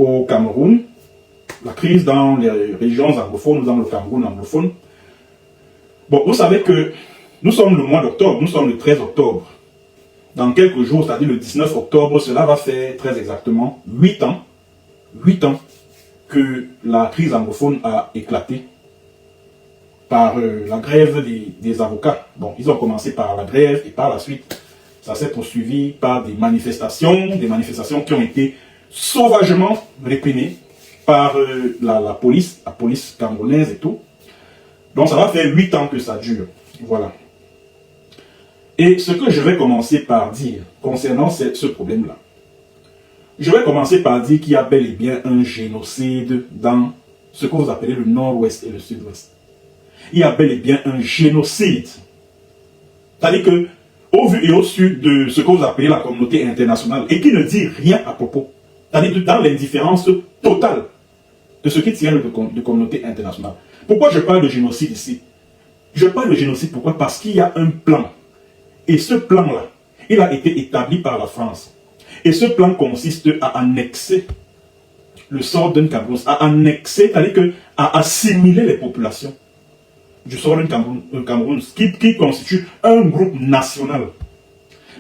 au Cameroun, la crise dans les régions anglophones, dans le Cameroun anglophone. Bon, vous savez que nous sommes le mois d'octobre, nous sommes le 13 octobre. Dans quelques jours, c'est-à-dire le 19 octobre, cela va faire très exactement 8 ans que la crise anglophone a éclaté par la grève des avocats. Bon, ils ont commencé par la grève et par la suite, ça s'est poursuivi par des manifestations qui ont été sauvagement réprimées par la police camerounaise et tout. Donc ça va faire 8 ans que ça dure. Voilà. Et ce que je vais commencer par dire concernant ce problème-là, je vais commencer par dire qu'il y a bel et bien un génocide dans ce que vous appelez le nord-ouest et le sud-ouest. Il y a bel et bien un génocide. C'est-à-dire que, au vu et au su de ce que vous appelez la communauté internationale, et qui ne dit rien à propos, c'est-à-dire dans l'indifférence totale de ce qui tient de communauté internationale. Pourquoi je parle de génocide ici? Je parle de génocide pourquoi? Parce qu'il y a un plan. Et ce plan-là, il a été établi par la France. Et ce plan consiste à annexer le sort d'un Cameroun, à annexer, c'est-à-dire à assimiler les populations du sort d'un Cameroun, qui constitue un groupe national.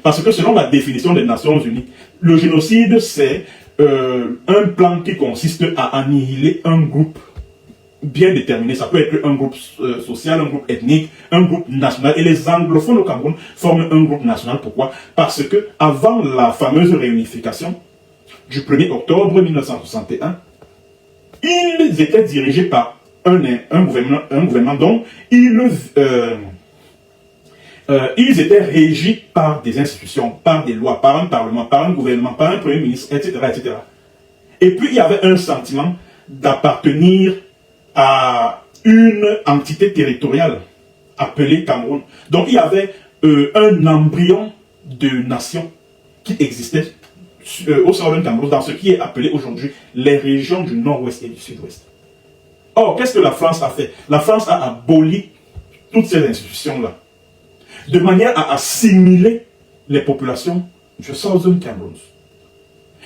Parce que selon la définition des Nations Unies, le génocide, c'est un plan qui consiste à annihiler un groupe bien déterminé. Ça peut être un groupe social, un groupe ethnique, un groupe national. Et les anglophones au Cameroun forment un groupe national. Pourquoi? Parce que avant la fameuse réunification du 1er octobre 1961, ils étaient dirigés par un gouvernement dont ils étaient régis par des institutions, par des lois, par un parlement, par un gouvernement, par un premier ministre, etc., etc. Et puis il y avait un sentiment d'appartenir à une entité territoriale appelée Cameroun. Donc il y avait un embryon de nation qui existait au sein d'un Cameroun, dans ce qui est appelé aujourd'hui les régions du nord-ouest et du sud-ouest. Or, qu'est-ce que la France a fait? La France a aboli toutes ces institutions-là, de manière à assimiler les populations du Southern Cameroun.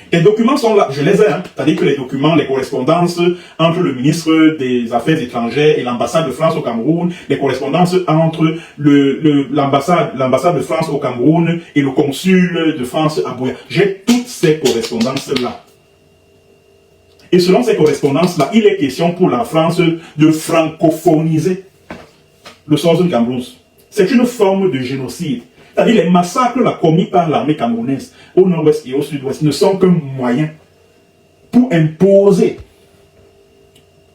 Les documents sont là, je les ai, c'est-à-dire que les documents, les correspondances entre le ministre des Affaires étrangères et l'ambassade de France au Cameroun, les correspondances entre l'ambassade de France au Cameroun et le consul de France à Buea. J'ai toutes ces correspondances-là. Et selon ces correspondances-là, il est question pour la France de francophoniser le Southern Cameroun. C'est une forme de génocide. C'est-à-dire les massacres commis par l'armée camerounaise au nord-ouest et au sud-ouest ne sont qu'un moyen pour imposer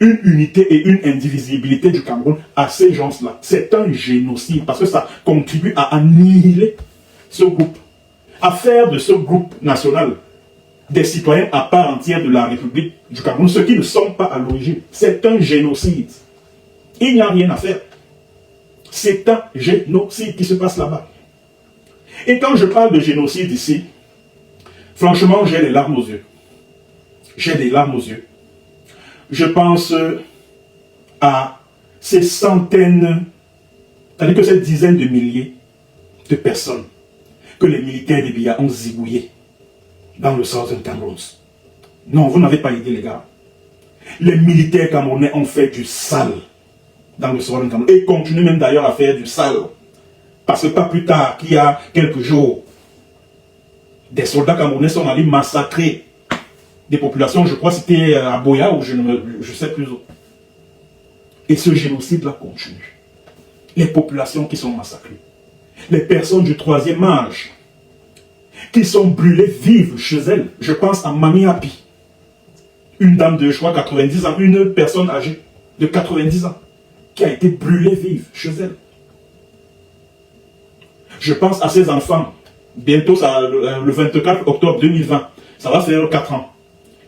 une unité et une indivisibilité du Cameroun à ces gens-là. C'est un génocide parce que ça contribue à annihiler ce groupe, à faire de ce groupe national des citoyens à part entière de la République du Cameroun, ceux qui ne sont pas à l'origine. C'est un génocide. Il n'y a rien à faire. C'est un génocide qui se passe là-bas. Et quand je parle de génocide ici, franchement, j'ai les larmes aux yeux. J'ai des larmes aux yeux. Je pense à ces centaines, c'est-à-dire que ces dizaines de milliers de personnes que les militaires des Biya ont zigouillées dans le Southern Cameroun. Non, vous n'avez pas idée, les gars. Les militaires camerounais ont fait du sale dans le Southern Cameroun et continuent même d'ailleurs à faire du sale. Parce que pas plus tard qu'il y a quelques jours, des soldats camerounais sont allés massacrer des populations, je crois que c'était à Buea ou je ne sais plus où. Et ce génocide-là continue. Les populations qui sont massacrées, les personnes du troisième âge, qui sont brûlées vives chez elles. Je pense à Mami Api, une dame de, je crois, 90 ans, une personne âgée de 90 ans, qui a été brûlée vive chez elle. Je pense à ces enfants, bientôt, le 24 octobre 2020, ça va faire 4 ans,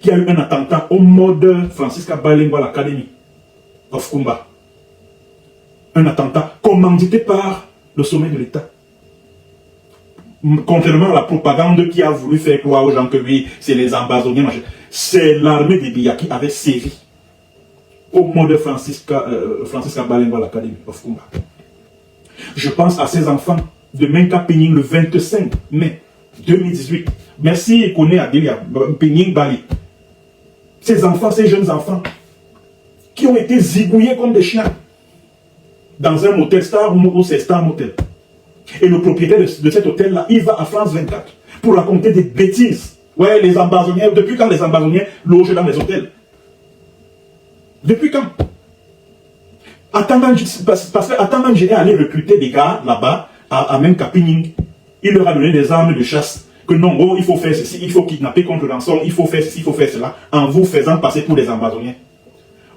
qu'il y a eu un attentat au mode Francisca Bilingual Academy of Kumba. Un attentat commandité par le sommet de l'État. Contrairement à la propagande qui a voulu faire croire aux gens que oui, c'est les ambazoniens, c'est l'armée des Biya qui avait sévi au mode Francisca Bilingual Academy of Kumba. Je pense à ces enfants de Menka Pening le 25 mai 2018. Merci Kone Adelia Pening Bali. Ces enfants, ces jeunes enfants, qui ont été zigouillés comme des chiens dans un motel Star ou c'est Star Motel. Et le propriétaire de cet hôtel-là, il va à France 24 pour raconter des bêtises. Ouais, les ambazoniens, depuis quand les ambazoniens logent dans les hôtels? Depuis quand? Parce que Atanganji est allé recruter des gars là-bas, à même Kapining. Il leur a donné des armes de chasse. Que non, oh, il faut faire ceci, il faut kidnapper contre rançon, il faut faire ceci, il faut faire cela, en vous faisant passer pour des ambazoniens.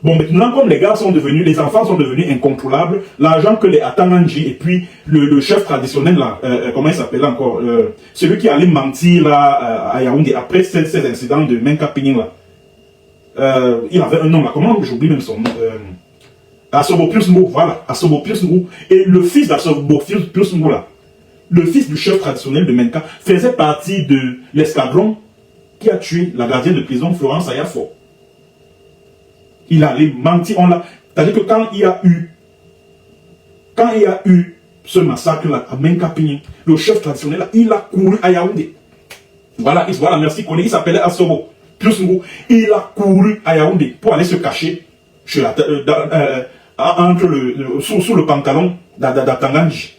Bon, maintenant, comme les gars sont devenus, les enfants sont devenus incontrôlables, l'argent que les Atanganji et puis le chef traditionnel, là, comment il s'appelle encore, celui qui allait mentir là, à Yaoundé après ces incidents de Menkapining là, il avait un nom là, comment j'oublie même son nom, Assobopius Mou, voilà, Assobopius Mou, et le fils d'Assobopius Mou là, le fils du chef traditionnel de Menka, faisait partie de l'escadron qui a tué la gardienne de prison Florence Ayafo. Il allait mentir, c'est-à-dire que quand il y a eu ce massacre-là à Menkapining, le chef traditionnel, là, il a couru à Yaoundé. Voilà, merci, il s'appelait Assobo. Il a couru à Yaoundé pour aller se cacher chez sous le pantalon d'Atanganji.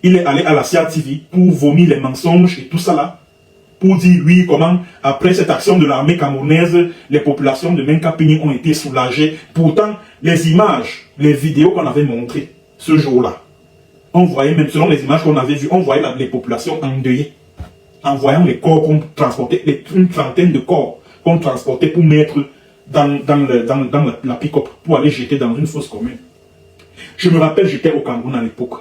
Il est allé à la CIA TV pour vomir les mensonges et tout ça là. Pour dire oui, comment, après cette action de l'armée camerounaise, les populations de Menkapining ont été soulagées. Pourtant, les images, les vidéos qu'on avait montrées ce jour-là, on voyait même, selon les images qu'on avait vues, on voyait les populations endeuillées. En voyant les corps qu'on transportait, une trentaine de corps qu'on transportait pour mettre dans la pick-up, pour aller jeter dans une fosse commune. Je me rappelle, j'étais au Cameroun à l'époque.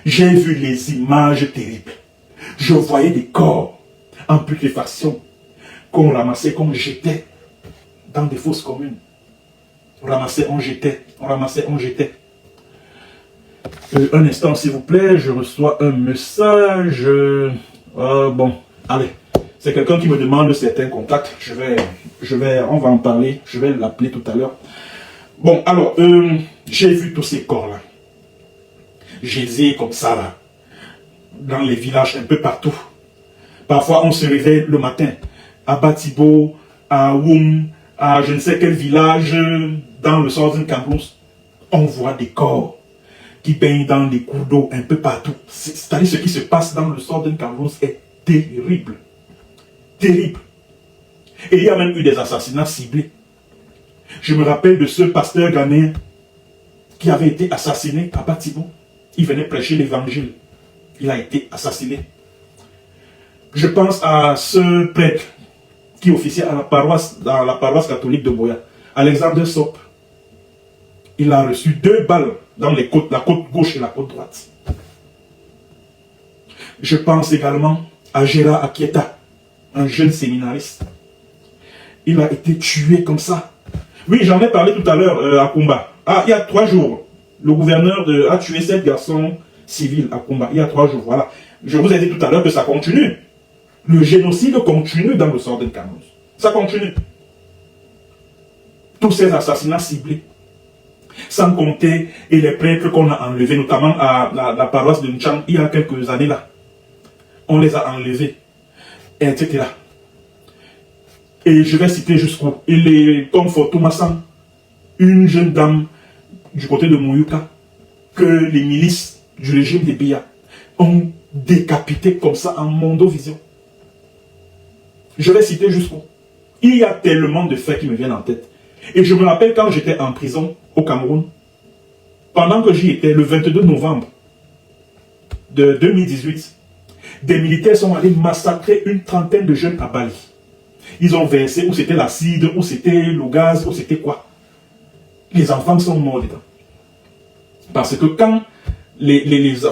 J'ai vu les images terribles. Je voyais des corps en putréfaction qu'on ramassait, qu'on jetait dans des fosses communes. On ramassait, on jetait, on ramassait, on jetait. Un instant, s'il vous plaît, je reçois un message. Bon, allez. C'est quelqu'un qui me demande certains contacts. On va en parler. Je vais l'appeler tout à l'heure. Bon, alors, j'ai vu tous ces corps-là. Gisés comme ça, là. Dans les villages, un peu partout. Parfois, on se réveille le matin. À Batibo, à Woum, à je ne sais quel village, dans le Southern Cameroun. On voit des corps qui baignent dans des cours d'eau un peu partout. C'est-à-dire ce qui se passe dans le Southern Cameroun est terrible. Terrible. Et il y a même eu des assassinats ciblés. Je me rappelle de ce pasteur ghanéen qui avait été assassiné à Batibo. Il venait prêcher l'évangile. Il a été assassiné. Je pense à ce prêtre qui officiait à dans la paroisse catholique de Boya, Alexander Sop. Il a reçu 2 balles dans la côte gauche et la côte droite. Je pense également à Gérard Akieta, un jeune séminariste. Il a été tué comme ça. Oui, j'en ai parlé tout à l'heure à Kumba. Ah, il y a 3 jours, le gouverneur a tué 7 garçons civils à Kumba. Il y a 3 jours, voilà. Je vous ai dit tout à l'heure que ça continue. Le génocide continue dans le Southern Cameroun. Ça continue. Tous ces assassinats ciblés. Sans compter et les prêtres qu'on a enlevés, notamment à la paroisse de Nchang, il y a quelques années là. On les a enlevés, etc. Et je vais citer jusqu'où. Il est comme Fortou Massan, une jeune dame du côté de Mouyuka, que les milices du régime des Biya ont décapité comme ça en mondovision. Je vais citer jusqu'où. Il y a tellement de faits qui me viennent en tête. Et je me rappelle quand j'étais en prison au Cameroun, pendant que j'y étais, le 22 novembre de 2018, des militaires sont allés massacrer une trentaine de jeunes à Bali. Ils ont versé, ou c'était l'acide, ou c'était le gaz, ou c'était quoi. Les enfants sont morts dedans. Parce que quand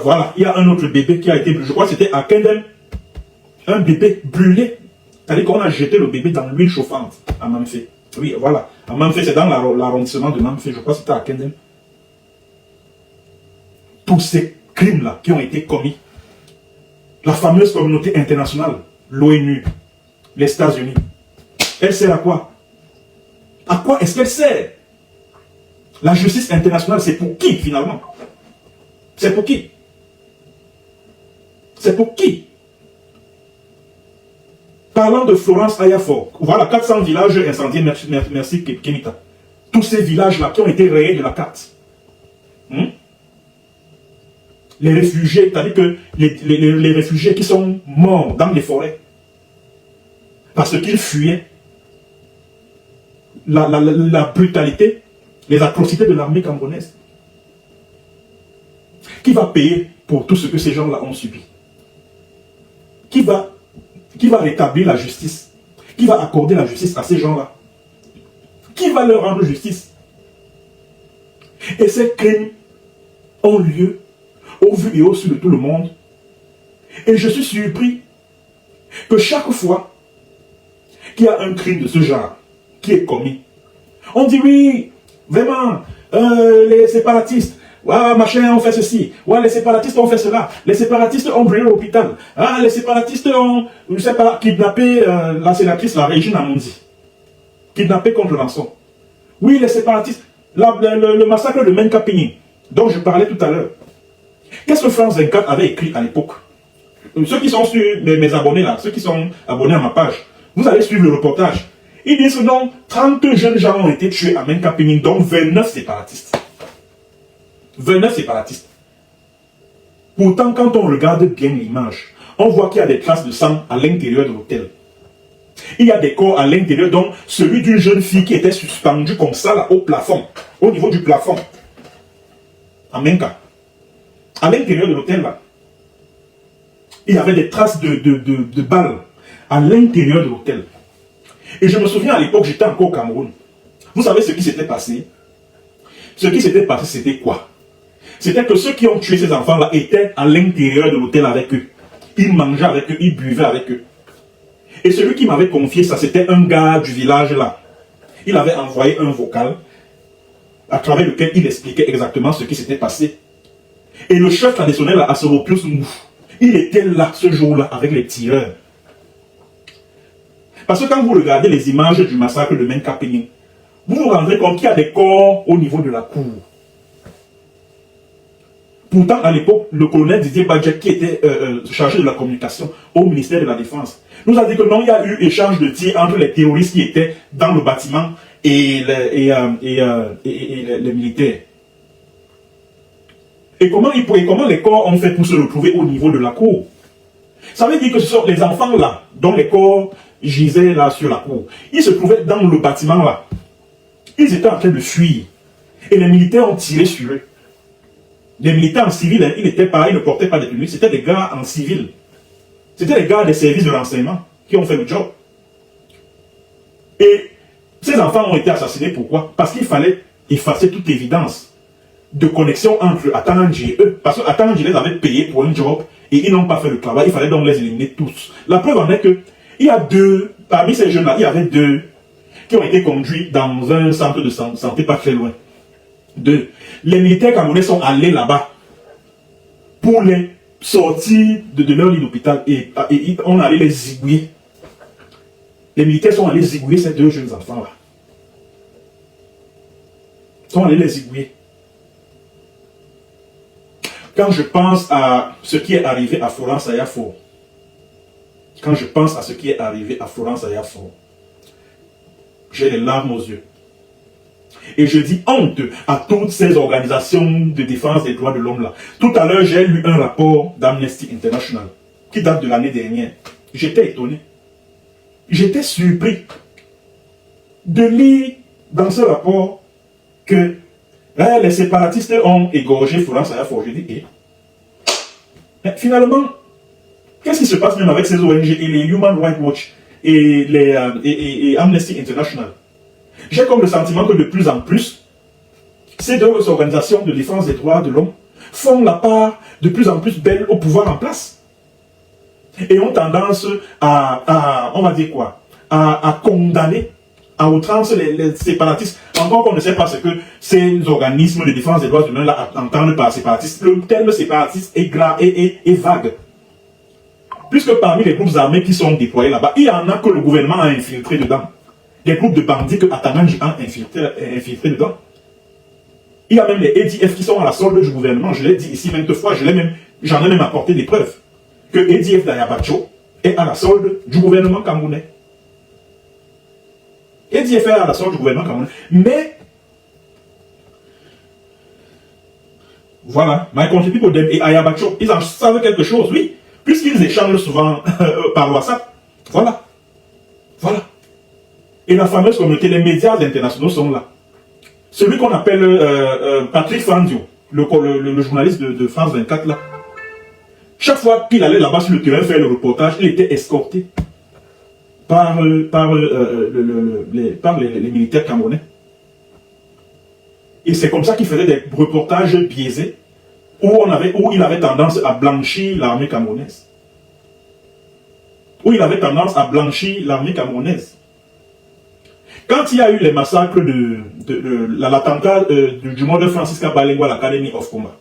voilà, il y a un autre bébé qui a été, je crois que c'était à Kendem, un bébé brûlé. C'est-à-dire qu'on a jeté le bébé dans l'huile chauffante à Mamfé. Oui, voilà. À Mamfé, c'est dans l'arrondissement de Mamfé, je crois que c'était à Kendem. Tous ces crimes-là qui ont été commis. La fameuse communauté internationale, l'ONU, les États-Unis, elle sert à quoi? À quoi est-ce qu'elle sert? La justice internationale, c'est pour qui finalement? C'est pour qui? C'est pour qui? Parlant de Florence Ayafor, voilà 400 villages incendiés, merci Kemita. Tous ces villages-là qui ont été rayés de la carte. Les réfugiés, c'est-à-dire que les réfugiés qui sont morts dans les forêts, parce qu'ils fuyaient la brutalité, les atrocités de l'armée camerounaise. Qui va payer pour tout ce que ces gens-là ont subi? Qui va rétablir la justice? Qui va accorder la justice à ces gens-là? Qui va leur rendre justice? Et ces crimes ont lieu au vu et au su de tout le monde. Et je suis surpris que chaque fois qu'il y a un crime de ce genre qui est commis, on dit oui, vraiment, les séparatistes, ouais, machin, ont fait ceci, ouais, les séparatistes ont fait cela, les séparatistes ont brûlé l'hôpital, ah, les séparatistes ont, je sais pas, kidnappé la sénatrice, la Régine Amundi, kidnappé contre rançon. Oui, les séparatistes, le massacre de Menkapini, dont je parlais tout à l'heure. Qu'est-ce que France 24 avait écrit à l'époque? Ceux qui sont sur mes abonnés là, ceux qui sont abonnés à ma page, vous allez suivre le reportage. Ils disent que non, 30 jeunes gens ont été tués à Menkapini, dont 29 séparatistes. 29 séparatistes. Pourtant, quand on regarde bien l'image, on voit qu'il y a des traces de sang à l'intérieur de l'hôtel. Il y a des corps à l'intérieur, dont celui d'une jeune fille qui était suspendue comme ça là, au plafond, au niveau du plafond, à Menka. À l'intérieur de l'hôtel là, il y avait des traces de balles à l'intérieur de l'hôtel. Et je me souviens à l'époque, j'étais encore au Cameroun. Vous savez ce qui s'était passé? Ce qui s'était passé, c'était quoi? C'était que ceux qui ont tué ces enfants-là étaient à l'intérieur de l'hôtel avec eux. Ils mangeaient avec eux, ils buvaient avec eux. Et celui qui m'avait confié ça, c'était un gars du village là. Il avait envoyé un vocal à travers lequel il expliquait exactement ce qui s'était passé. Et le chef traditionnel là, Asoropius Mouf, il était là ce jour-là avec les tireurs. Parce que quand vous regardez les images du massacre de Menkapini, vous vous rendrez compte qu'il y a des corps au niveau de la cour. Pourtant, à l'époque, le colonel Didier Badjek, qui était chargé de la communication au ministère de la Défense, nous a dit que non, il y a eu échange de tirs entre les terroristes qui étaient dans le bâtiment et les militaires. Et comment les corps ont fait pour se retrouver au niveau de la cour? Ça veut dire que ce sont les enfants là, dont les corps gisaient là sur la cour. Ils se trouvaient dans le bâtiment là. Ils étaient en train de fuir. Et les militaires ont tiré sur eux. Les militaires en civil, hein, ils n'étaient pas, ils ne portaient pas des tenues, c'était des gars en civil. C'était des gars des services de renseignement qui ont fait le job. Et ces enfants ont été assassinés, pourquoi? Parce qu'il fallait effacer toute évidence de connexion entre Atananji et eux. Parce que Atananji les avait payés pour un job et ils n'ont pas fait le travail, il fallait donc les éliminer tous. La preuve en est que il y a deux, parmi ces jeunes-là, il y avait deux qui ont été conduits dans un centre de santé pas très loin. Deux. Les militaires camerounais sont allés là-bas pour les sortir de leur lit d'hôpital et on allait les zigouiller. Les militaires sont allés zigouiller ces deux jeunes enfants-là. Ils sont allés les zigouiller. Quand je pense à ce qui est arrivé à Florence Ayafor, j'ai les larmes aux yeux. Et je dis honte à toutes ces organisations de défense des droits de l'homme là. Tout à l'heure, j'ai lu un rapport d'Amnesty International qui date de l'année dernière. J'étais étonné. J'étais surpris de lire dans ce rapport que les séparatistes ont égorgé Florence Ayafor. Je dis, mais finalement, qu'est-ce qui se passe même avec ces ONG et les Human Rights Watch et Amnesty International? J'ai comme le sentiment que de plus en plus, ces deux organisations de défense des droits de l'homme font la part de plus en plus belle au pouvoir en place. Et ont tendance on va dire quoi, à condamner à outrance les séparatistes. Encore qu'on ne sait pas ce que ces organismes de défense des droits de l'homme entendent par séparatistes. Le terme séparatiste est vague. Puisque parmi les groupes armés qui sont déployés là-bas, il y en a que le gouvernement a infiltré dedans. Des groupes de bandits que Atananji a infiltré dedans. Il y a même les EDF qui sont à la solde du gouvernement. Je l'ai dit ici maintes fois, j'en ai même apporté des preuves. Que EDF d'Ayabacho est à la solde du gouvernement camerounais. EDF est à la solde du gouvernement camerounais. Mais, voilà, Michael People et Ayabacho, ils en savent quelque chose, oui, puisqu'ils échangent souvent par WhatsApp. Voilà. Voilà. Et la fameuse communauté, les médias internationaux sont là. Celui qu'on appelle Patrick Fandio, le journaliste de France 24 là, chaque fois qu'il allait là-bas sur le terrain faire le reportage, il était escorté par les militaires camerounais. Et c'est comme ça qu'il faisait des reportages biaisés où il avait tendance à blanchir l'armée camerounaise. Quand il y a eu les massacres l'attentat du mort de Francisca Balengwa à l'Academy of Combat,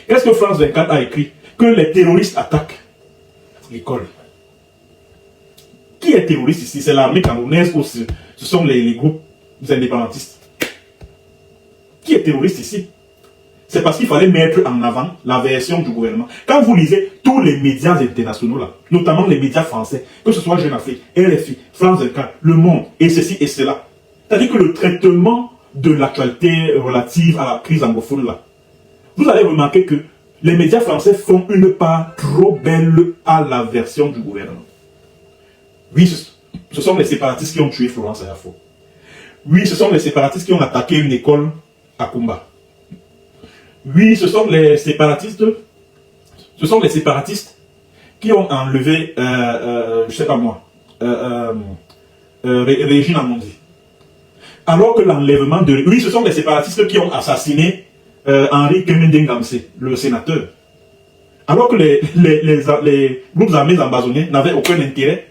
qu'est-ce que France 24 a écrit? Que les terroristes attaquent l'école. Qui est terroriste ici? C'est l'armée camerounaise ou ce sont les groupes indépendantistes? Qui est terroriste ici? C'est parce qu'il fallait mettre en avant la version du gouvernement. Quand vous lisez tous les médias internationaux, là, notamment les médias français, que ce soit Jeune Afrique, RFI, France 24, Le Monde, et ceci et cela, c'est-à-dire que le traitement de l'actualité relative à la crise anglophone, là, vous allez remarquer que les médias français font une part trop belle à la version du gouvernement. Oui, ce sont les séparatistes qui ont tué Florence Ayafo. Oui, ce sont les séparatistes qui ont attaqué une école à Kumba. Oui, ce sont les séparatistes qui ont enlevé, je sais pas moi, Régine Amondi. Alors que l'enlèvement de... Oui, ce sont les séparatistes qui ont assassiné Henri Kemende-Ngamse, le sénateur. Alors que les groupes armés ambazoniens n'avaient aucun intérêt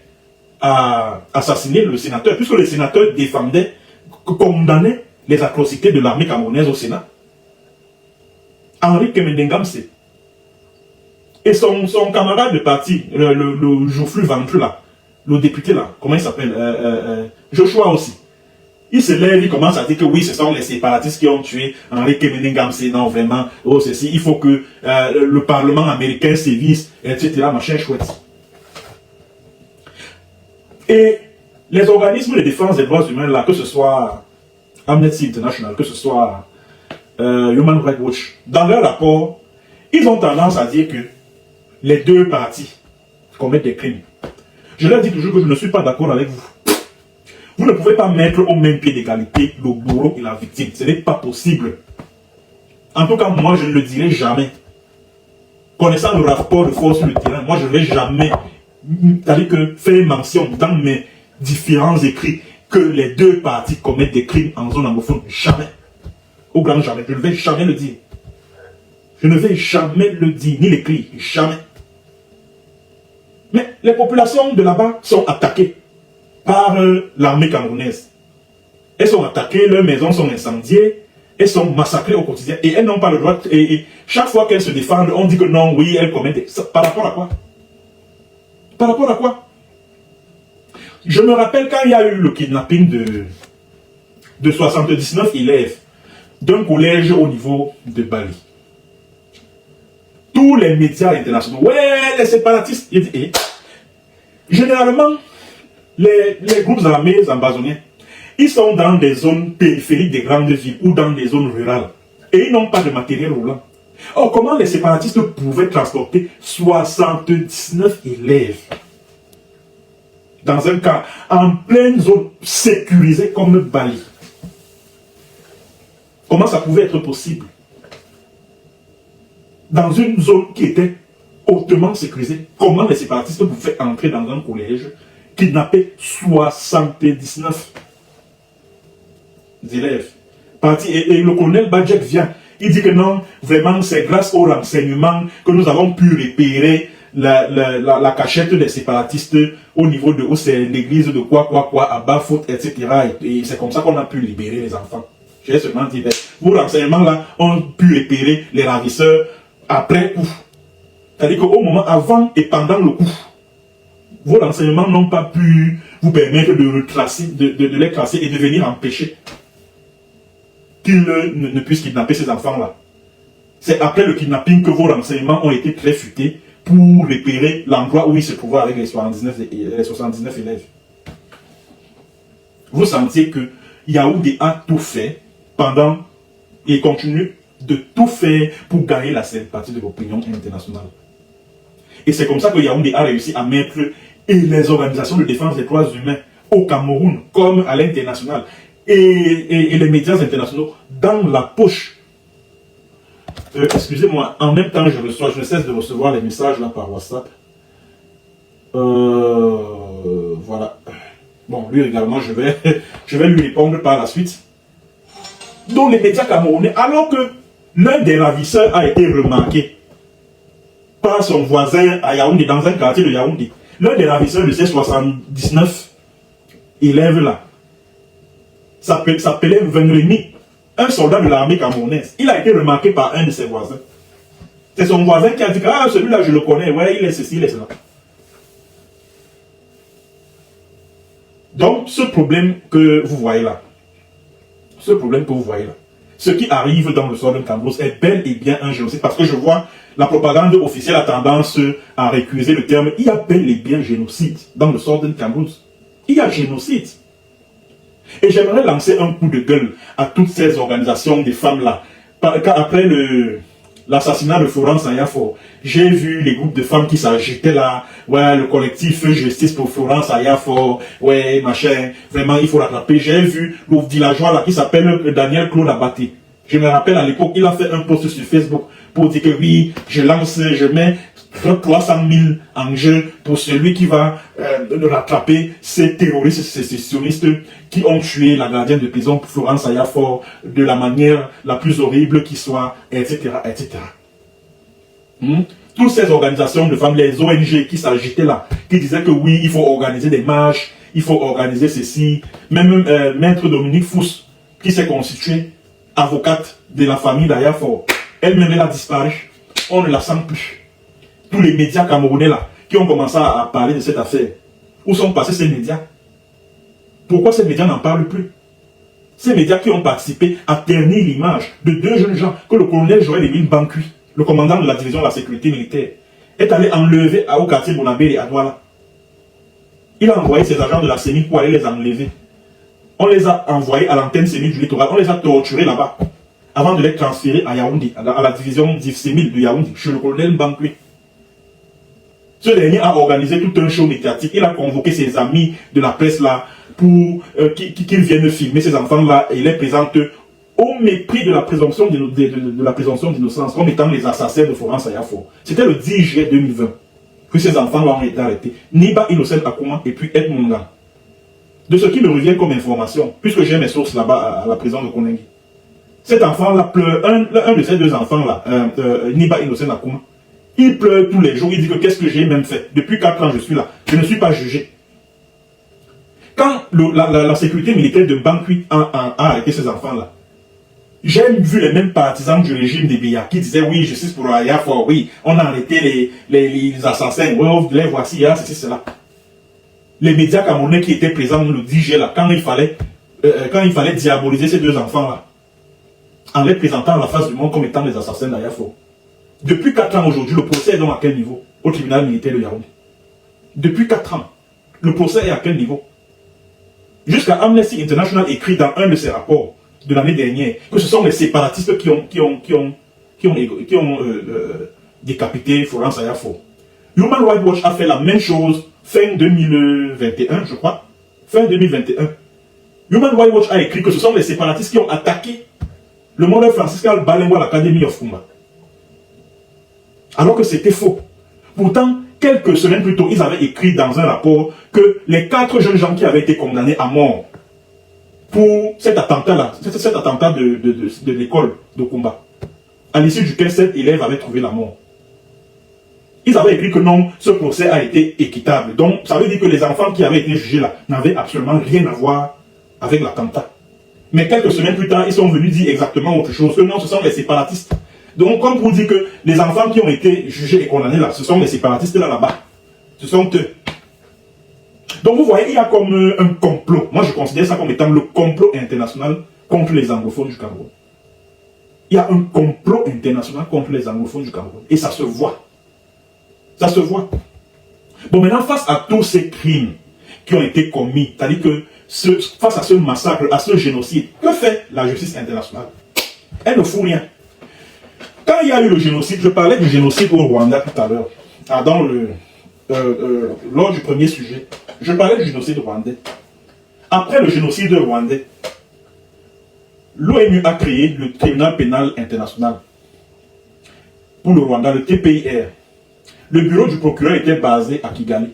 à assassiner le sénateur, puisque le sénateur défendait, condamnait les atrocités de l'armée camerounaise au Sénat. Henri Kemende-Ngamse. Et son camarade de parti, le Joufflu Ventru là, le député là, comment il s'appelle, Joshua aussi. Il se lève, il commence à dire que oui, ce sont les séparatistes qui ont tué Henri Kemende-Ngamse. Non, vraiment, oh ceci, il faut que le Parlement américain sévisse, etc. Machin chouette. Et les organismes de défense des droits humains là, que ce soit Amnesty International, que ce soit Human Rights Watch, dans leur rapport, ils ont tendance à dire que les deux parties commettent des crimes. Je leur dis toujours que je ne suis pas d'accord avec vous. Vous ne pouvez pas mettre au même pied d'égalité le bourreau et la victime. Ce n'est pas possible. En tout cas, moi, je ne le dirai jamais. Connaissant le rapport de force sur le terrain, moi, je ne vais jamais, c'est-à-dire que faire mention dans mes différents écrits que les deux parties commettent des crimes en zone anglophone. Jamais. Au grand jamais. Je ne vais jamais le dire. Je ne vais jamais le dire, ni l'écrire. Jamais. Mais les populations de là-bas sont attaquées par l'armée camerounaise. Elles sont attaquées, leurs maisons sont incendiées, elles sont massacrées au quotidien et elles n'ont pas le droit. Et chaque fois qu'elles se défendent, on dit que non, oui, elles commettent des... Par rapport à quoi? Par rapport à quoi? Je me rappelle quand il y a eu le kidnapping de 79 élèves d'un collège au niveau de Bali. Tous les médias internationaux, ouais, les séparatistes, généralement, les groupes armés ambazoniens, ils sont dans des zones périphériques des grandes villes ou dans des zones rurales. Et ils n'ont pas de matériel roulant. Or, comment les séparatistes pouvaient transporter 79 élèves dans un cas en pleine zone sécurisée comme Bali? Comment ça pouvait être possible? Dans une zone qui était hautement sécurisée, comment les séparatistes pouvaient entrer dans un collège, kidnapper 79 élèves? Et le colonel Badjek vient, il dit que non, vraiment c'est grâce aux renseignements que nous avons pu repérer la cachette des séparatistes au niveau de l'église de quoi, à Bafout, etc. Et c'est comme ça qu'on a pu libérer les enfants. J'ai seulement dit, vos renseignements là ont pu repérer les ravisseurs après coup. C'est-à-dire qu'au moment avant et pendant le coup, vos renseignements n'ont pas pu vous permettre de les classer et de venir empêcher qu'ils ne puissent kidnapper ces enfants-là. C'est après le kidnapping que vos renseignements ont été très futés pour repérer l'endroit où il se trouvait avec les 79 élèves. Vous sentiez que Yaoundé a tout fait pendant et continue de tout faire pour gagner la sympathie de l'opinion internationale. Et c'est comme ça que Yaoundé a réussi à mettre les organisations de défense des droits humains au Cameroun comme à l'international et les médias internationaux dans la poche. Excusez-moi, en même temps je ne cesse de recevoir les messages là par WhatsApp. Voilà. Bon, lui également, je vais lui répondre par la suite. Donc les médias camerounais, alors que l'un des ravisseurs a été remarqué par son voisin à Yaoundé, dans un quartier de Yaoundé. L'un des ravisseurs de ces 79 élèves-là s'appelait Venremi, un soldat de l'armée camerounaise. Il a été remarqué par un de ses voisins. C'est son voisin qui a dit que ah, celui-là, je le connais, ouais, il est ceci, il est cela. Donc, ce problème que vous voyez là, ce qui arrive dans le Southern Cambrousse est bel et bien un génocide, parce que je vois la propagande officielle a tendance à récuser le terme. Il y a bel et bien génocide dans le Southern Cambrousse. Il y a génocide. Et j'aimerais lancer un coup de gueule à toutes ces organisations des femmes-là. Après l'assassinat de Florence Ayafor, j'ai vu les groupes de femmes qui s'agitaient là. Ouais, le collectif Justice pour Florence Ayafor. Ouais, machin. Vraiment, il faut rattraper. J'ai vu le villageois là qui s'appelle Daniel Claude Abaté. Je me rappelle à l'époque, il a fait un post sur Facebook pour dire que oui, je mets 300 000 en jeu pour celui qui va rattraper ces terroristes sécessionnistes qui ont tué la gardienne de prison Florence Ayafor de la manière la plus horrible qui soit, etc. etc. Toutes ces organisations de femmes, les ONG qui s'agitaient là, qui disaient que oui, il faut organiser des marches, il faut organiser ceci. Même Maître Dominique Fous, qui s'est constituée avocate de la famille d'Ayafor, elle-même elle a disparu. On ne la sent plus. Tous les médias camerounais là, qui ont commencé à parler de cette affaire, où sont passés ces médias? Pourquoi ces médias n'en parlent plus? Ces médias qui ont participé à ternir l'image de deux jeunes gens que le colonel Joël-Émile Bancui, le commandant de la division de la sécurité militaire, est allé enlever au quartier Bonabé et à Douala. Il a envoyé ses agents de la CENI pour aller les enlever. On les a envoyés à l'antenne CENI du littoral, on les a torturés là-bas, avant de les transférer à Yaoundé, à la division d'IFSEMIL de Yaoundé, chez le colonel Bancui. Ce dernier a organisé tout un show médiatique. Il a convoqué ses amis de la presse là pour qu'ils viennent filmer ces enfants-là et les présente au mépris de la présomption d'innocence comme étant les assassins de Florence Ayafor. C'était le 10 juillet 2020 que ces enfants-là ont été arrêtés. Niba Innocent Akouma et puis Ed Munga. De ce qui me revient comme information, puisque j'ai mes sources là-bas à la prison de Konengi. Cet enfant-là pleure, un de ces deux enfants-là, Niba Innocent Akouma, il pleure tous les jours, il dit que qu'est-ce que j'ai même fait. Depuis 4 ans je suis là, je ne suis pas jugé. Quand la sécurité militaire de Bancui a arrêté ces enfants-là, j'ai vu les mêmes partisans du régime des Biya qui disaient oui, justice pour Ayafor, oui, on a arrêté les assassins, oui, les voici, ceci, cela. Les médias camerounais qui étaient présents le 10 juillet là, quand il fallait diaboliser ces deux enfants-là, en les présentant à la face du monde comme étant les assassins d'Ayafor. Depuis 4 ans aujourd'hui, le procès est donc à quel niveau? Au tribunal militaire de Yaoundé. Depuis 4 ans, le procès est à quel niveau? Jusqu'à Amnesty International écrit dans un de ses rapports de l'année dernière que ce sont les séparatistes qui ont décapité Florence Ayafor. Human Rights Watch a fait la même chose fin 2021, je crois. Fin 2021. Human Rights Watch a écrit que ce sont les séparatistes qui ont attaqué le modèle Franciscal Bilingual Academy of Kumba. Alors que c'était faux. Pourtant, quelques semaines plus tôt, ils avaient écrit dans un rapport que les 4 jeunes gens qui avaient été condamnés à mort pour cet attentat-là, cet attentat de l'école de Kumba, à l'issue duquel 7 élèves avaient trouvé la mort. Ils avaient écrit que non, ce procès a été équitable. Donc, ça veut dire que les enfants qui avaient été jugés là n'avaient absolument rien à voir avec l'attentat. Mais quelques semaines plus tard, ils sont venus dire exactement autre chose. Que non, ce sont les séparatistes. Donc, comme pour dire que les enfants qui ont été jugés et condamnés là, ce sont les séparatistes là-bas. Ce sont eux. Donc, vous voyez, il y a comme un complot. Moi, je considère ça comme étant le complot international contre les anglophones du Cameroun. Il y a un complot international contre les anglophones du Cameroun. Et ça se voit. Ça se voit. Bon, maintenant, face à tous ces crimes qui ont été commis, c'est-à-dire que face à ce massacre, à ce génocide, que fait la justice internationale? Elle ne fout rien. Quand il y a eu le génocide, je parlais du génocide au Rwanda tout à l'heure, lors du premier sujet, je parlais du génocide rwandais. Après le génocide rwandais, l'ONU a créé le tribunal pénal international pour le Rwanda, le TPIR. Le bureau du procureur était basé à Kigali.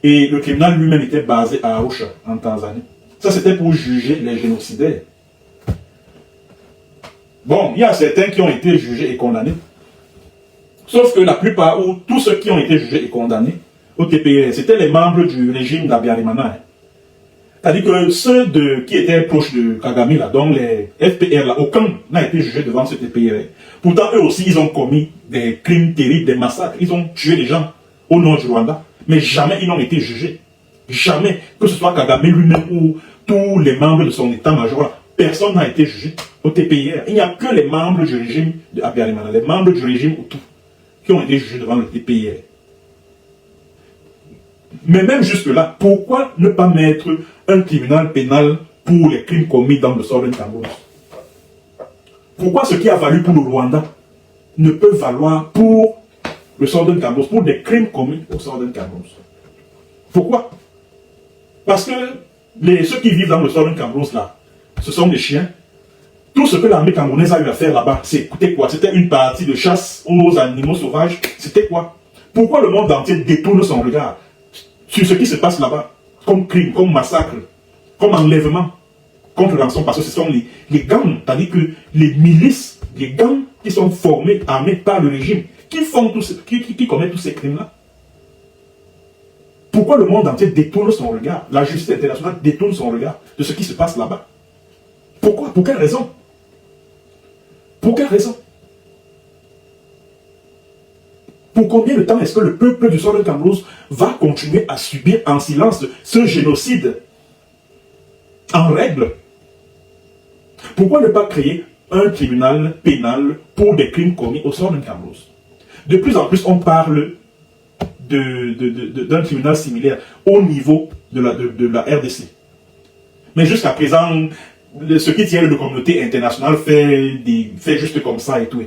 Et le tribunal lui-même était basé à Arusha, en Tanzanie. Ça, c'était pour juger les génocidaires. Bon, il y a certains qui ont été jugés et condamnés. Sauf que la plupart, ou tous ceux qui ont été jugés et condamnés au TPIR, c'était les membres du régime d'Abiyarimana. C'est-à-dire que ceux qui étaient proches de Kagame, là, donc les FPR, là, aucun n'a été jugé devant ce TPIR. Pourtant, eux aussi, ils ont commis des crimes terribles, des massacres. Ils ont tué des gens au nord du Rwanda. Mais jamais ils n'ont été jugés. Jamais. Que ce soit Kagame lui-même ou tous les membres de son état-major, personne n'a été jugé au TPIR. Il n'y a que les membres du régime de Abiyarimana, les membres du régime Hutu, qui ont été jugés devant le TPIR. Mais même jusque-là, pourquoi ne pas mettre un tribunal pénal pour les crimes commis dans le Southern Cameroun? Pourquoi ce qui a valu pour le Rwanda ne peut valoir pour le Southern Cameroun, pour des crimes commis au Southern Cameroun? Pourquoi? Parce que ceux qui vivent dans le Southern Cameroun, là, ce sont des chiens. Tout ce que l'armée camerounaise a eu à faire là-bas, c'était quoi? C'était une partie de chasse aux animaux sauvages. C'était quoi? Pourquoi le monde entier détourne son regard sur ce qui se passe là-bas, comme crime, comme massacre, comme enlèvement, contre rançon? Parce que ce sont les gangs, c'est-à-dire que les milices, les gangs qui sont formés, armés par le régime, qui commettent tous ces crimes-là. Pourquoi le monde entier détourne son regard? La justice internationale détourne son regard de ce qui se passe là-bas. Pourquoi? Pour quelle raison? Pour quelle raison? Pour combien de temps est-ce que le peuple du Southern Cameroun va continuer à subir en silence ce génocide en règle? Pourquoi ne pas créer un tribunal pénal pour des crimes commis au Southern Cameroun? De plus en plus, on parle d'un tribunal similaire au niveau de la RDC. Mais jusqu'à présent, ce qui tient de la communauté internationale fait juste comme ça et tout.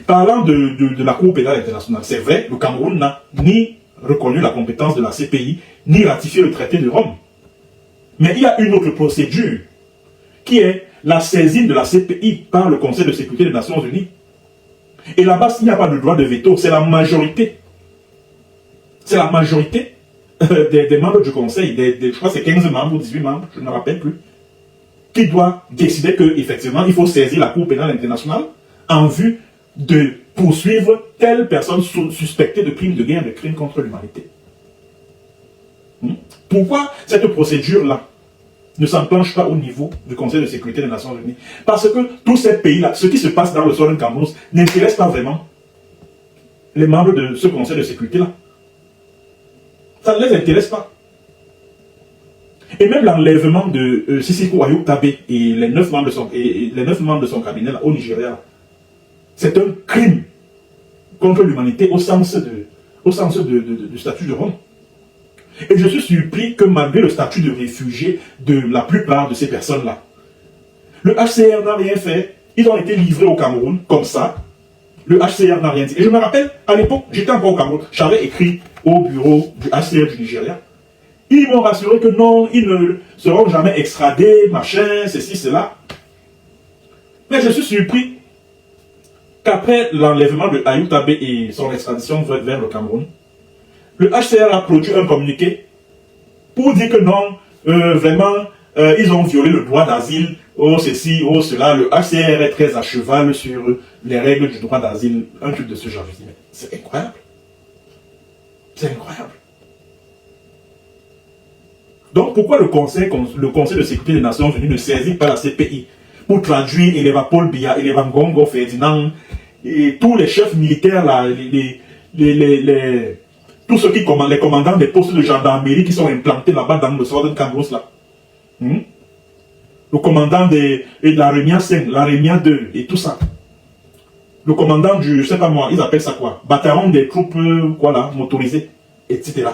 Parlant de la Cour pénale internationale, c'est vrai, le Cameroun n'a ni reconnu la compétence de la CPI, ni ratifié le traité de Rome. Mais il y a une autre procédure, qui est la saisine de la CPI par le Conseil de sécurité des Nations Unies. Et là-bas, il n'y a pas de droit de veto, c'est la majorité. C'est la majorité des membres du Conseil, je crois que c'est 15 membres ou 18 membres, je ne me rappelle plus, qui doit décider qu'effectivement, il faut saisir la Cour pénale internationale en vue de poursuivre telle personne suspectée de crimes de guerre, de crimes contre l'humanité. Pourquoi cette procédure-là ne s'enclenche pas au niveau du Conseil de sécurité des Nations Unies? Parce que tous ces pays-là, ce qui se passe dans le Southern Cameroun, n'intéresse pas vraiment les membres de ce Conseil de sécurité-là. Ça ne les intéresse pas. Et même l'enlèvement de Sisiko Ayuk-Tabe et les 9 membres de son cabinet là, au Nigeria, c'est un crime contre l'humanité au sens du statut de Rome. Et je suis surpris que malgré le statut de réfugié de la plupart de ces personnes-là, le HCR n'a rien fait. Ils ont été livrés au Cameroun comme ça. Le HCR n'a rien dit. Et je me rappelle, à l'époque, j'étais encore au Cameroun, j'avais écrit au bureau du HCR du Nigeria. Ils m'ont rassuré que non, ils ne seront jamais extradés, machin, ceci, cela. Mais je suis surpris qu'après l'enlèvement de Ayuk-Tabe et son extradition vers le Cameroun, le HCR a produit un communiqué pour dire que non, vraiment, ils ont violé le droit d'asile, oh ceci, oh cela. Le HCR est très à cheval sur les règles du droit d'asile, un truc de ce genre. Je dis, mais c'est incroyable. C'est incroyable. Donc pourquoi le Conseil de sécurité des Nations Unies ne saisit pas la CPI pour traduire Eleva Paul Biya, Eleva Ngongo Ferdinand, et tous les chefs militaires, là, tous ceux qui commandent, les commandants des postes de gendarmerie qui sont implantés là-bas dans le Southern Cameroun, là. Le commandant de la Remia 5, la Remia 2 et tout ça. le commandant du, je sais pas moi, ils appellent ça quoi, bataillon des troupes, voilà, motorisées, etc.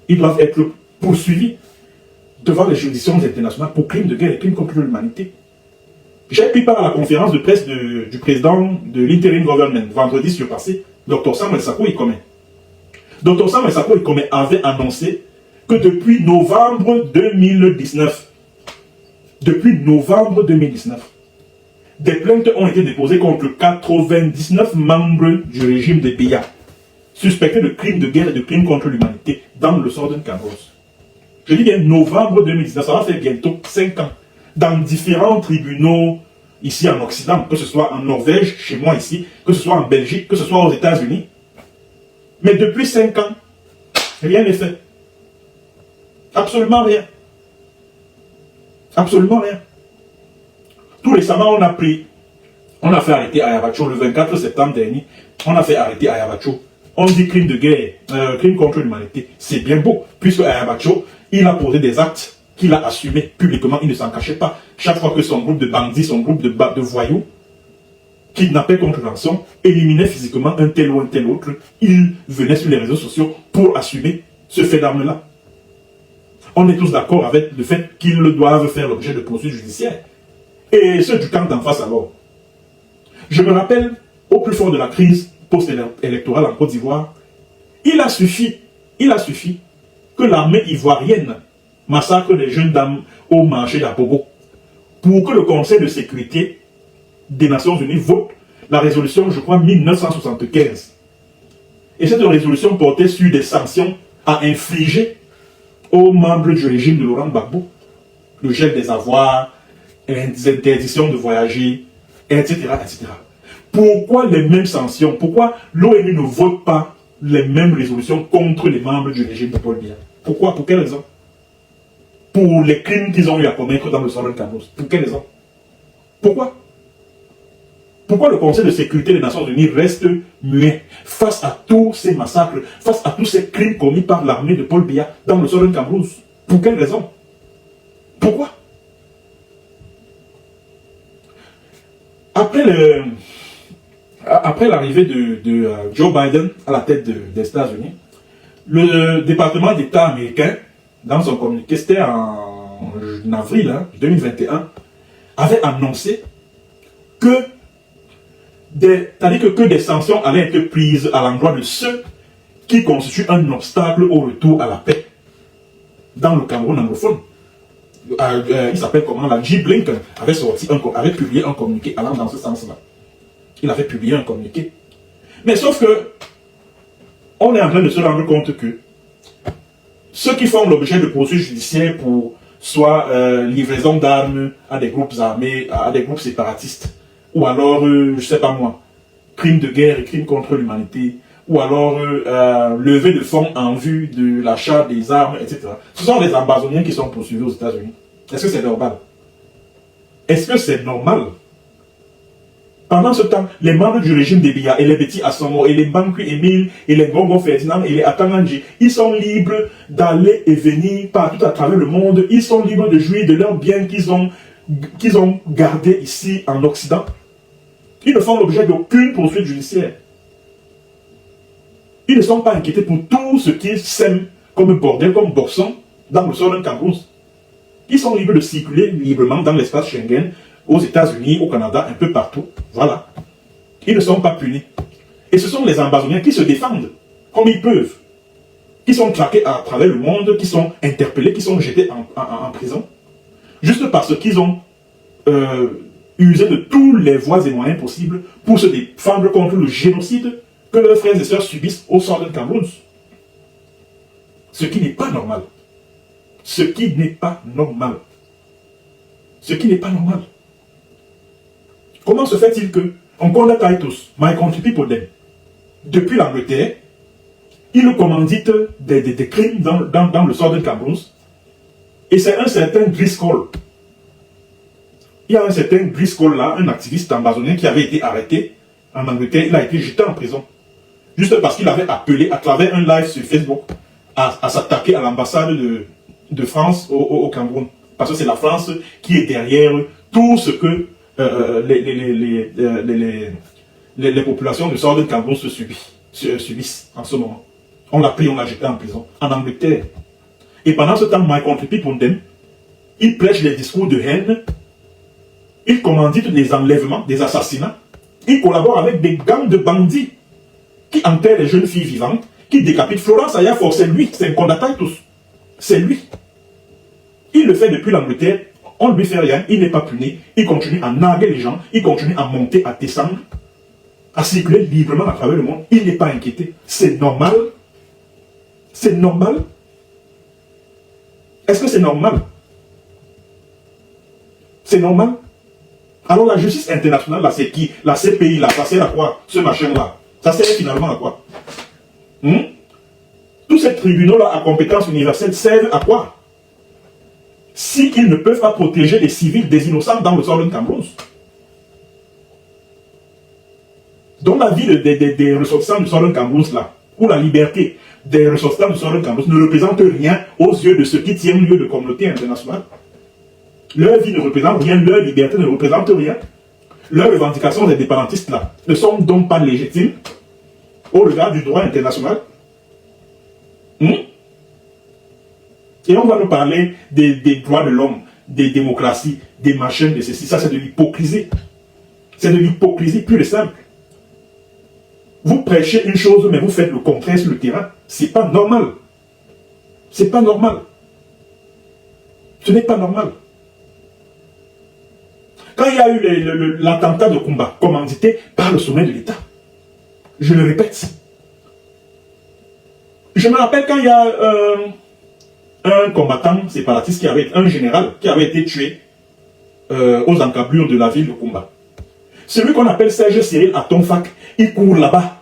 Ils doivent être poursuivis devant les juridictions internationales pour crimes de guerre et crimes contre l'humanité. J'ai pris part à la conférence de presse du président de l'Interim Government, vendredi surpassé, Dr Samuel Sarko Ikome. Dr Samuel Sarko Ikome avait annoncé que depuis novembre 2019, des plaintes ont été déposées contre 99 membres du régime de Biya, suspectés de crimes de guerre et de crimes contre l'humanité dans le Southern Cameroun. Je dis bien novembre 2019, ça va faire bientôt 5 ans, dans différents tribunaux ici en Occident, que ce soit en Norvège, chez moi ici, que ce soit en Belgique, que ce soit aux États-Unis. Mais depuis 5 ans, rien n'est fait. Absolument rien. Absolument rien. Tout récemment, on a fait arrêter Ayabacho le 24 septembre dernier. On a fait arrêter Ayabacho. On dit crime de guerre, crime contre l'humanité. C'est bien beau, puisque Ayabacho, il a posé des actes qu'il a assumés publiquement. Il ne s'en cachait pas. Chaque fois que son groupe de bandits, son groupe de voyous, kidnappait contre rançon, éliminait physiquement un tel ou un tel autre, il venait sur les réseaux sociaux pour assumer ce fait d'armes-là. On est tous d'accord avec le fait qu'ils doivent faire l'objet de poursuites judiciaires. Et ceux du camp d'en face alors. Je me rappelle, au plus fort de la crise post-électorale en Côte d'Ivoire, il a suffi que l'armée ivoirienne massacre les jeunes dames au marché d'Apobo pour que le Conseil de sécurité des Nations Unies vote la résolution, je crois, 1975. Et cette résolution portait sur des sanctions à infliger aux membres du régime de Laurent Gbagbo, le gel des avoirs, les interdictions de voyager, etc., etc. Pourquoi les mêmes sanctions? Pourquoi l'ONU ne vote pas les mêmes résolutions contre les membres du régime de Paul Biya? Pourquoi? Pour quelle raison? Pour les crimes qu'ils ont eu à commettre dans le Southern Cameroun. Pour quelle raison? Pourquoi? Pourquoi le Conseil de sécurité des Nations Unies reste muet face à tous ces massacres, face à tous ces crimes commis par l'armée de Paul Biya dans le Southern Cameroun? Pour quelle raison? Pourquoi? Après l'arrivée de Joe Biden à la tête des États-Unis, le département d'État américain, dans son communiqué, c'était en avril 2021, avait annoncé que des sanctions allaient être prises à l'endroit de ceux qui constituent un obstacle au retour à la paix dans le Cameroun anglophone. Il s'appelle comment là, J. Blinken avait publié un communiqué allant dans ce sens-là. Il avait publié un communiqué. Mais sauf que on est en train de se rendre compte que ceux qui font l'objet de poursuites judiciaires pour soit livraison d'armes à des groupes armés, à des groupes séparatistes, ou alors, je sais pas moi, crimes de guerre et crimes contre l'humanité, ou alors levée de fonds en vue de l'achat des armes, etc. Ce sont les ambazoniens qui sont poursuivis aux États-Unis. Est-ce que c'est normal? Est-ce que c'est normal? Pendant ce temps, les membres du régime des Biya et les petits Assomo et les Bankui Emile et les Gongo Ferdinand et les Atanganji, ils sont libres d'aller et venir partout à travers le monde. Ils sont libres de jouir de leurs biens qu'ils ont gardés ici en Occident. Ils ne font l'objet d'aucune poursuite judiciaire. Ils ne sont pas inquiétés pour tout ce qu'ils sèment comme bordel, comme boxon dans le Southern Cameroun. Ils sont libres de circuler librement dans l'espace Schengen, aux États-Unis, au Canada, un peu partout. Voilà. Ils ne sont pas punis. Et ce sont les ambazoniens qui se défendent comme ils peuvent, qui sont traqués à travers le monde, qui sont interpellés, qui sont jetés en prison, juste parce qu'ils ont usé de tous les voies et moyens possibles pour se défendre contre le génocide que leurs frères et sœurs subissent au Southern Cameroun. Ce qui n'est pas normal. Ce qui n'est pas normal. Ce qui n'est pas normal. Comment se fait-il que Nkonda Kaitos, My Country People Them, depuis l'Angleterre, il commandite des crimes dans le Southern Cameroun, et c'est un certain Driscoll. Il y a un certain Driscoll là, un activiste ambazonien qui avait été arrêté en Angleterre, il a été jeté en prison. Juste parce qu'il avait appelé à travers un live sur Facebook à s'attaquer à l'ambassade de France au Cameroun. Parce que c'est la France qui est derrière tout ce que les populations de Southern Cameroun subissent en ce moment. On l'a pris, on l'a jeté en prison, en Angleterre. Et pendant ce temps, Michael Pipondem, il prêche les discours de haine, il commandite des enlèvements, des assassinats, il collabore avec des gangs de bandits qui enterrent les jeunes filles vivantes, qui décapitent. Florence Ayafor, c'est lui, c'est un condamné tous. C'est lui. Il le fait depuis l'Angleterre, on ne lui fait rien, il n'est pas puni, il continue à narguer les gens, il continue à monter, à descendre, à circuler librement à travers le monde, il n'est pas inquiété. C'est normal. C'est normal. Est-ce que c'est normal? C'est normal? Alors la justice internationale, là, c'est qui? La CPI, là, ça sert à quoi? Ce machin-là, ça sert finalement à quoi? Tous ces tribunaux-là à compétence universelle servent à quoi? Si ils ne peuvent pas protéger les civils des innocents dans le Southern Cameroun. Donc la vie des ressortissants du Southern Cameroun, là, ou la liberté des ressortissants du Southern Cameroun ne représente rien aux yeux de ceux qui tiennent lieu de communauté internationale. Leur vie ne représente rien, leur liberté ne représente rien. Leurs revendications indépendantistes là ne sont donc pas légitimes au regard du droit international. Et on va nous parler des droits de l'homme, des démocraties, des machins, de ceci. Ça, c'est de l'hypocrisie. C'est de l'hypocrisie pure et simple. Vous prêchez une chose, mais vous faites le contraire sur le terrain. C'est pas normal. C'est pas normal. Ce n'est pas normal. Quand il y a eu l'attentat de Kumba, commandité par le sommet de l'État, je le répète. Je me rappelle quand il y a un combattant séparatiste, un général, qui avait été tué aux encablures de la ville de Kumba. Celui qu'on appelle Serge Cyril Atonfak, il court là-bas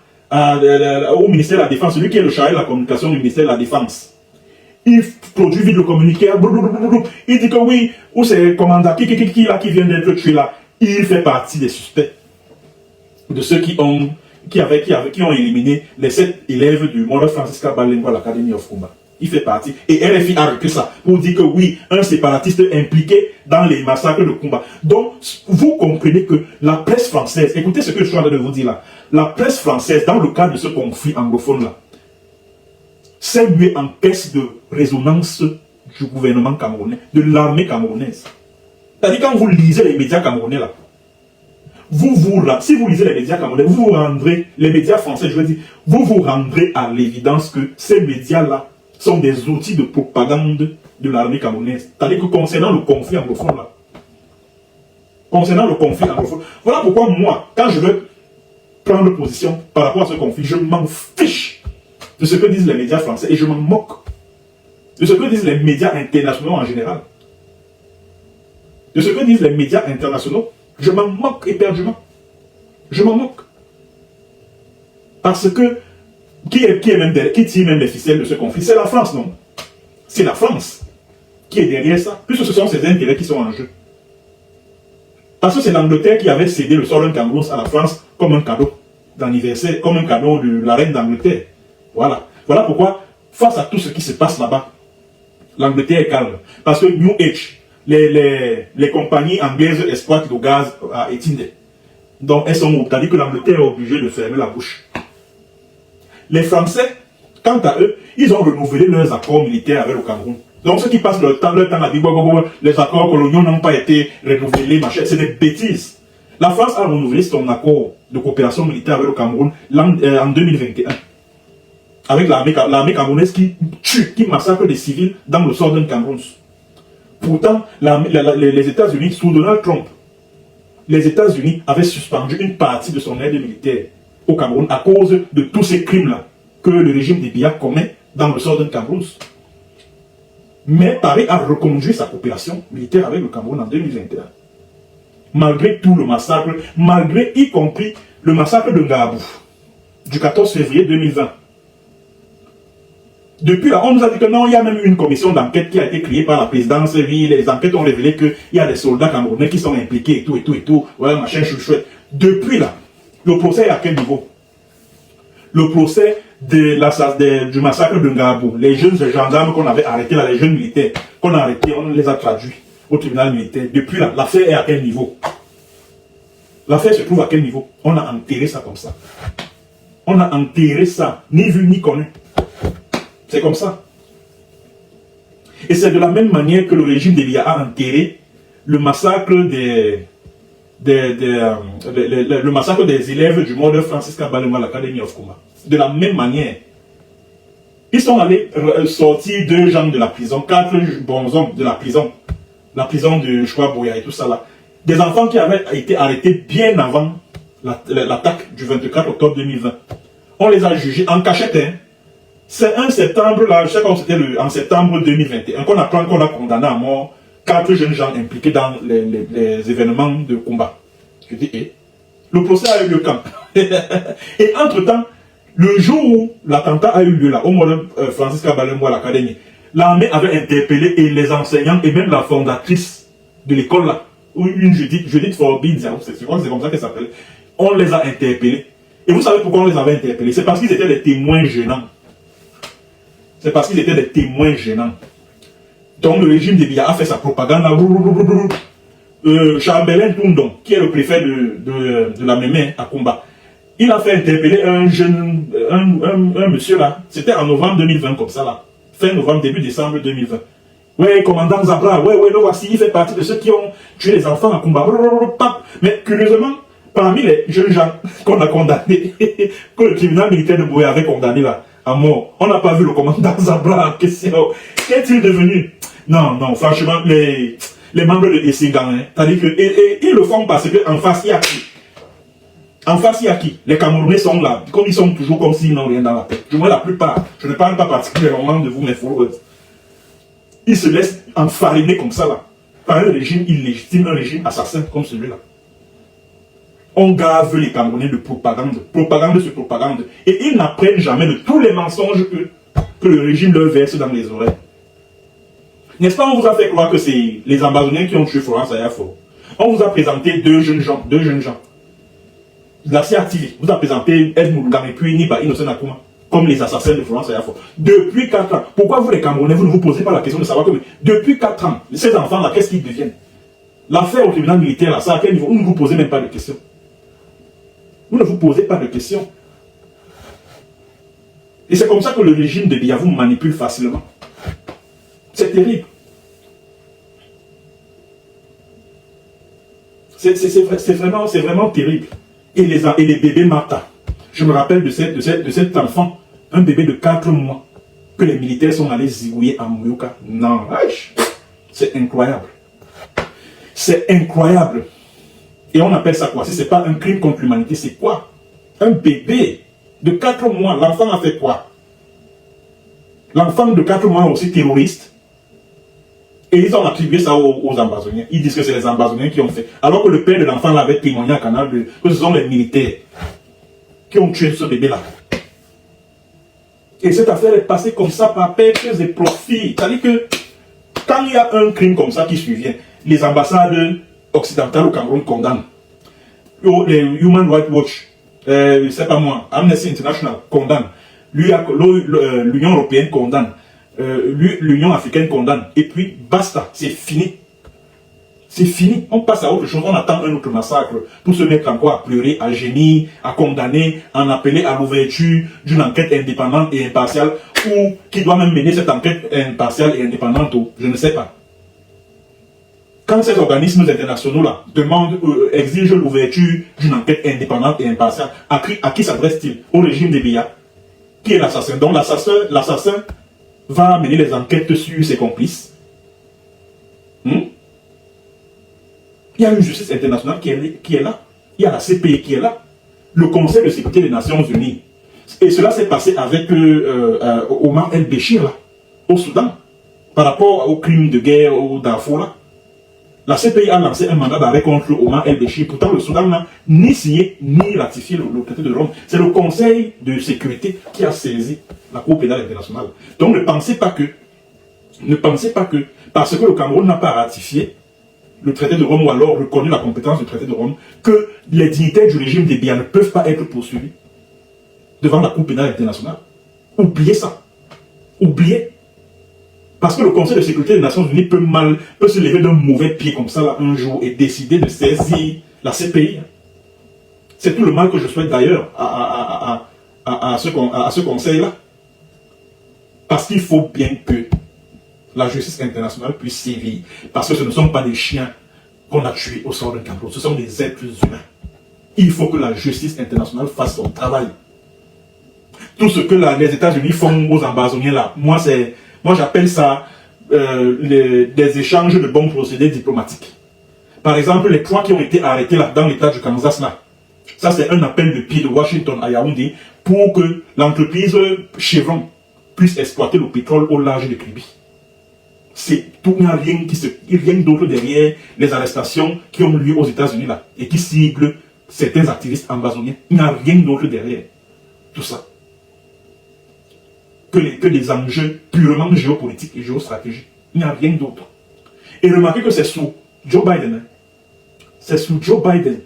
au ministère de la Défense, celui qui est le chargé de la communication du ministère de la Défense. Il produit vite le communiqué, il dit que oui, ou c'est commandant qui vient d'être tué là. Il fait partie des suspects de ceux qui ont éliminé les 7 élèves du Mora Francisca Balengo l'Academy of Kumba. Il fait partie. Et RFI a repris ça pour dire que oui, un séparatiste impliqué dans les massacres de Kumba. Donc, vous comprenez que la presse française, écoutez ce que je suis en train de vous dire là, la presse française, dans le cadre de ce conflit anglophone là, s'est muée en caisse de résonance du gouvernement camerounais, de l'armée camerounaise. C'est-à-dire quand vous lisez les médias camerounais là, si vous lisez les médias camerounais, vous vous rendrez, les médias français, je veux dire, vous vous rendrez à l'évidence que ces médias-là sont des outils de propagande de l'armée camerounaise. C'est-à-dire que concernant le conflit anglophone là, voilà pourquoi moi, quand je veux prendre position par rapport à ce conflit, je m'en fiche de ce que disent les médias français et je m'en moque de ce que disent les médias internationaux en général. De ce que disent les médias internationaux, je m'en moque éperdument. Je m'en moque. Parce que, qui tire même les ficelles de ce conflit? C'est la France, non? C'est la France qui est derrière ça, puisque ce sont ses intérêts qui sont en jeu. Parce que c'est l'Angleterre qui avait cédé le Southern Cameroun à la France comme un cadeau d'anniversaire, comme un cadeau de la reine d'Angleterre. Voilà. Voilà pourquoi, face à tout ce qui se passe là-bas, l'Angleterre est calme. Parce que New Age, les compagnies anglaises exploitent le gaz à Etinde. Donc, c'est-à-dire que l'Angleterre est obligée de fermer la bouche. Les Français, quant à eux, ils ont renouvelé leurs accords militaires avec le Cameroun. Donc, ceux qui passent leur temps à dire les accords coloniaux n'ont pas été renouvelés, machin, c'est des bêtises. La France a renouvelé son accord de coopération militaire avec le Cameroun en 2021. Avec l'armée camerounaise qui tue, qui massacre des civils dans le Southern Cameroun. Pourtant, les États-Unis, sous Donald Trump, les États-Unis avaient suspendu une partie de son aide militaire au Cameroun à cause de tous ces crimes-là que le régime de Biya commet dans le Southern Cameroun. Mais Paris a reconduit sa coopération militaire avec le Cameroun en 2021. Malgré tout le massacre, malgré y compris le massacre de Ngabou du 14 février 2020. Depuis là, on nous a dit que non, il y a même une commission d'enquête qui a été créée par la présidence. Oui, les enquêtes ont révélé qu'il y a des soldats camerounais qui sont impliqués et tout. Ouais, machin, chouchouette. Depuis là, le procès est à quel niveau? Le procès du massacre de Ngabou, les jeunes gendarmes qu'on avait arrêtés, là, les jeunes militaires qu'on a arrêtés, on les a traduits au tribunal militaire. Depuis là, l'affaire est à quel niveau? L'affaire se trouve à quel niveau? On a enterré ça comme ça. On a enterré ça, ni vu ni connu. C'est comme ça. Et c'est de la même manière que le régime de Biya a enterré le massacre le massacre des élèves du mort de Francis Kabalema à l'Académie of Kumba. De la même manière. Ils sont allés sortir 2 gens de la prison, 4 bons hommes de la prison de, je crois, Boya et tout ça là. Des enfants qui avaient été arrêtés bien avant l'attaque du 24 octobre 2020. On les a jugés en cachette. Hein. C'est un septembre, là, je sais quand c'était en septembre 2021, qu'on apprend qu'on a condamné à mort 4 jeunes gens impliqués dans les événements de combat. Je dis, le procès a eu lieu quand? Et entre-temps, le jour où l'attentat a eu lieu là, au moment de Francis Kabalemo à l'Académie, l'armée avait interpellé et les enseignants et même la fondatrice de l'école là, une Judith Forbin, je crois que c'est comme ça qu'elle s'appelle, on les a interpellés. Et vous savez pourquoi on les avait interpellés? C'est parce qu'ils étaient des témoins gênants. C'est parce qu'ils étaient des témoins gênants. Donc le régime de Biya a fait sa propagande. Chambelin Toundon, qui est le préfet de la Mémé à Kumba, il a fait interpeller un jeune, un monsieur là. C'était en novembre 2020 comme ça là. Fin novembre, début décembre 2020. Ouais, commandant Zabra, ouais, le voici, il fait partie de ceux qui ont tué les enfants à Kumba. Mais curieusement, parmi les jeunes gens qu'on a condamnés, que le tribunal militaire de Boya avait condamné là, à mort, on n'a pas vu le commandant Zabra en question. Qu'est-il devenu? Non, franchement, les membres de Essingan, hein, c'est-à-dire que, ils le font parce qu'en face, il y a qui? En face, il y a qui? Les Camerounais sont là, comme ils sont toujours comme s'ils n'ont rien dans la tête. Du moins, la plupart, je ne parle pas particulièrement de vous, mes followers. Ils se laissent enfariner comme ça, là, par un régime illégitime, un régime assassin comme celui-là. On gave les Camerounais de propagande sur propagande. Et ils n'apprennent jamais de tous les mensonges que le régime leur verse dans les oreilles. N'est-ce pas, on vous a fait croire que c'est les Ambazoniens qui ont tué Florence Ayafo. On vous a présenté deux jeunes gens. La CRTV vous a présenté Ed Mouloudam et puis Niba Innocent Akuma comme les assassins de Florence Ayafo. Depuis 4 ans. Pourquoi vous les Camerounais, vous ne vous posez pas la question de savoir que depuis 4 ans, ces enfants-là, qu'est-ce qu'ils deviennent? L'affaire au tribunal militaire, là, ça à quel niveau? Vous ne vous posez même pas de questions. Vous ne vous posez pas de questions. Et c'est comme ça que le régime de Biya vous manipule facilement. C'est terrible. C'est vraiment terrible. Et les bébés Martha. Je me rappelle de cet enfant, un bébé de 4 mois, que les militaires sont allés zigouiller à Mouyouka. Non, c'est incroyable. C'est incroyable. Et on appelle ça quoi? Si ce n'est pas un crime contre l'humanité, c'est quoi? Un bébé de 4 mois, l'enfant a fait quoi? L'enfant de 4 mois est aussi terroriste. Et ils ont attribué ça aux Ambazoniens. Ils disent que c'est les Ambazoniens qui ont fait. Alors que le père de l'enfant l'avait témoigné à Canal que ce sont les militaires qui ont tué ce bébé-là. Et cette affaire est passée comme ça par pertes et profits. C'est-à-dire que quand il y a un crime comme ça qui survient, les ambassades occidentales au Cameroun condamnent. Les Human Rights Watch, c'est pas moi, Amnesty International condamne. L'Union Européenne condamne. L'Union Africaine condamne. Et puis, basta, c'est fini. C'est fini. On passe à autre chose. On attend un autre massacre pour se mettre encore à pleurer, à gémir, à condamner, à en appeler à l'ouverture d'une enquête indépendante et impartiale, ou qui doit même mener cette enquête impartiale et indépendante, je ne sais pas. Quand ces organismes internationaux-là demandent, exigent l'ouverture d'une enquête indépendante et impartiale, à qui s'adresse-t-il? Au régime de Biya, qui est l'assassin. Donc l'assassin va mener les enquêtes sur ses complices. Il y a une justice internationale qui est là. Il y a la CPI qui est là. Le Conseil de sécurité des Nations Unies. Et cela s'est passé avec Omar El-Béchir, là, au Soudan, par rapport aux crimes de guerre au Darfour, là. La CPI a lancé un mandat d'arrêt contre Omar El-Béchir. Pourtant, le Soudan n'a ni signé, ni ratifié le traité de Rome. C'est le Conseil de sécurité qui a saisi la Cour pénale internationale. Donc, ne pensez pas que, parce que le Cameroun n'a pas ratifié le traité de Rome ou alors reconnu la compétence du traité de Rome, que les dignitaires du régime des Biya ne peuvent pas être poursuivis devant la Cour pénale internationale. Oubliez ça. Oubliez. Parce que le Conseil de sécurité des Nations Unies peut se lever d'un mauvais pied comme ça là, un jour et décider de saisir la CPI. C'est tout le mal que je souhaite d'ailleurs à ce conseil-là. Parce qu'il faut bien que la justice internationale puisse sévir. Parce que ce ne sont pas des chiens qu'on a tués au sort d'un complot. Ce sont des êtres humains. Il faut que la justice internationale fasse son travail. Tout ce que les États-Unis font aux ambazoniens là, moi j'appelle ça des échanges de bons procédés diplomatiques. Par exemple, les 3 qui ont été arrêtés là dans l'état du Kansas là, ça c'est un appel de pied de Washington à Yaoundé pour que l'entreprise Chevron puisse exploiter le pétrole au large de Libye. C'est tout, il n'y a rien d'autre derrière les arrestations qui ont lieu aux États-Unis là et qui ciblent certains activistes ambazoniens. Il n'y a rien d'autre derrière tout ça que des enjeux purement géopolitiques et géostratégiques. Il n'y a rien d'autre. Et remarquez que c'est sous Joe Biden, c'est sous Joe Biden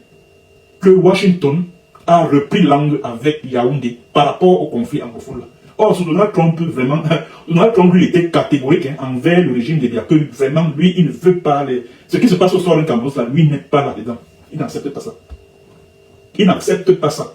que Washington a repris langue avec Yaoundé par rapport au conflit anglophone là. Or, sous Donald Trump, vraiment, Donald Trump, lui, était catégorique envers le régime de Libye, que vraiment, lui, il ne veut pas ce qui se passe au soir de Cambodge, là, lui, n'est pas là-dedans. Il n'accepte pas ça. Il n'accepte pas ça.